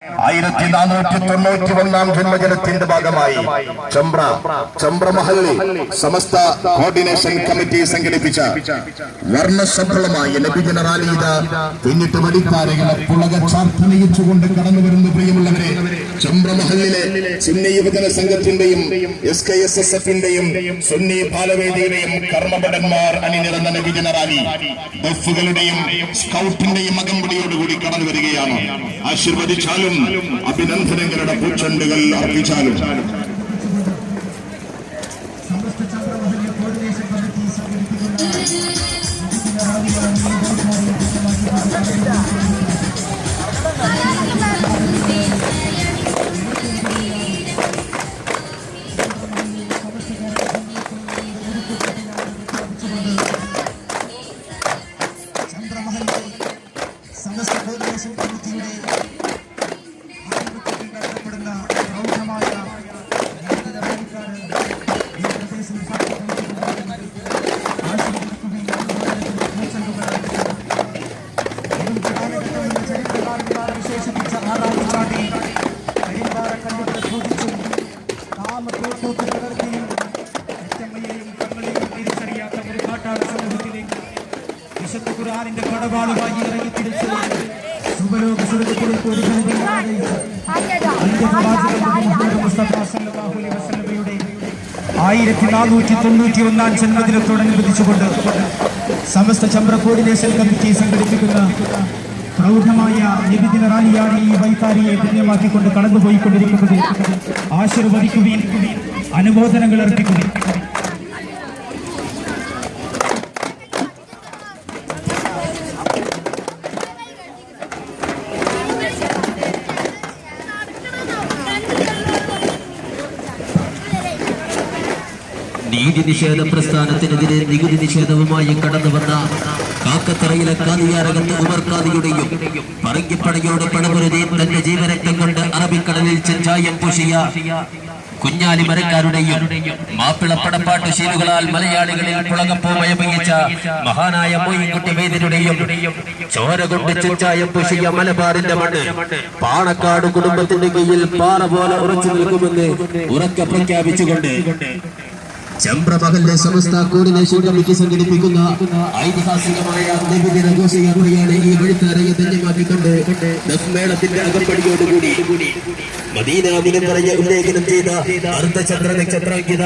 1491 ജന്മദിനത്തിന്റെ ഭാഗമായി ചമ്പ്ര മഹല്ലിൽ സമസ്ത coordination committee സംഘടിപ്പിച്ച വർണ്ണശബളമായ നബിദിന റാലിയിത പിന്നിട്ട് വടിത്താരകളെ പുളക ചാർത്തണയിച്ചുകൊണ്ട് കടന്നു വരുന്ന പ്രിയമുള്ളവരെ, ചമ്പ്ര മഹല്ലിലെ സുന്നി യുവജന സംഘത്തിന്റെയും SKSSF-ന്റെയും സുന്നി ബാലവേദിയുടെയും കർമ്മഭടന്മാർ അണിനിരന്ന നബിദിന റാലി ബഫുകളുടെയും സ്കൗട്ടിന്റെയും അകമ്പടിയോടുകൂടി കടന്നു വരികയാണ്. ആശീർവദിച്ചാലും അഭിനന്ദനങ്ങളുടെ പൂച്ചെണ്ടുകൾ അർപ്പിച്ചാലും വിശുദ്ധ ഖുർആനിന്റെ കടപാടുമായി ഇറങ്ങി തിരിച്ച് സുബലോക സ്വർഗ്ഗത്തിലേക്ക് ഒരു മുസ്തഫ സല്ലല്ലാഹു അലൈഹി വസല്ലമയുടെ 1491 ജന്മദിനത്തോടനുബന്ധിച്ചുകൊണ്ട് സമസ്ത ചമ്പ്ര കോർഡിനേഷൻ കമ്മിറ്റി സംഘടിപ്പിക്കുന്ന പ്രൗഢമായ നബിദിന റാലിയാണ് ഈ വൈകാരിയെ പുണ്യമാക്കിക്കൊണ്ട് കടന്നുപോയിക്കൊണ്ടിരിക്കുന്നത്. ആശീർവദിക്കുകയും അനുമോദനങ്ങൾ അർപ്പിക്കുകയും നീതി നിഷേധ പ്രസ്ഥാനത്തിനെതിരെ നികുതി നിഷേധവുമായി കടന്നുവന്ന കാക്കത്തറയിലെ കാദിയാരകത്ത് ഉമർ ഖാദിയുടെയും പറങ്കിപ്പടയോട് പണപൊരുതി തന്റെ ജീവരക്തം കൊണ്ട് അറബിക്കടലിൽ ചെഞ്ചായം പൂശിയ കുഞ്ഞാലി മരക്കാരുടെയും മാപ്പിളപ്പടപ്പാട്ട് ശീലുകളാൽ മലയാളികളിൽ പുളകപ്പൂമയ പെയ്യിച്ച മഹാനായ മൊയ്ൻകുട്ടി വൈദ്യരുടെയും ചോര കൊണ്ട് ചെഞ്ചായം പൂശിയ മലബാറിന്റെ മണ്ണ് പാണക്കാട് കുടുംബത്തിന്റെ കീഴിൽ പാറ പോലെ ഉറച്ചു നിൽക്കുമെന്ന് ഉറക്കെ പ്രഖ്യാപിച്ചുകൊണ്ട് ചമ്പ്ര മഹല്ലെ സമസ്ത കോർഡിനേഷൻ കമ്മിറ്റി സംഘടിപ്പിക്കുന്ന ഐതിഹാസികമായ നബിദിന ഘോഷയാത്രയാണ് ഈ വഴിത്താരയെ ധന്യമാക്കിക്കൊണ്ട് മേളത്തിന്റെ അകമ്പടിയോടുകൂടി മദീന മുനവറയെ ഉല്ലേഖനം ചെയ്ത അർദ്ധചന്ദ്ര നക്ഷത്രാങ്കിത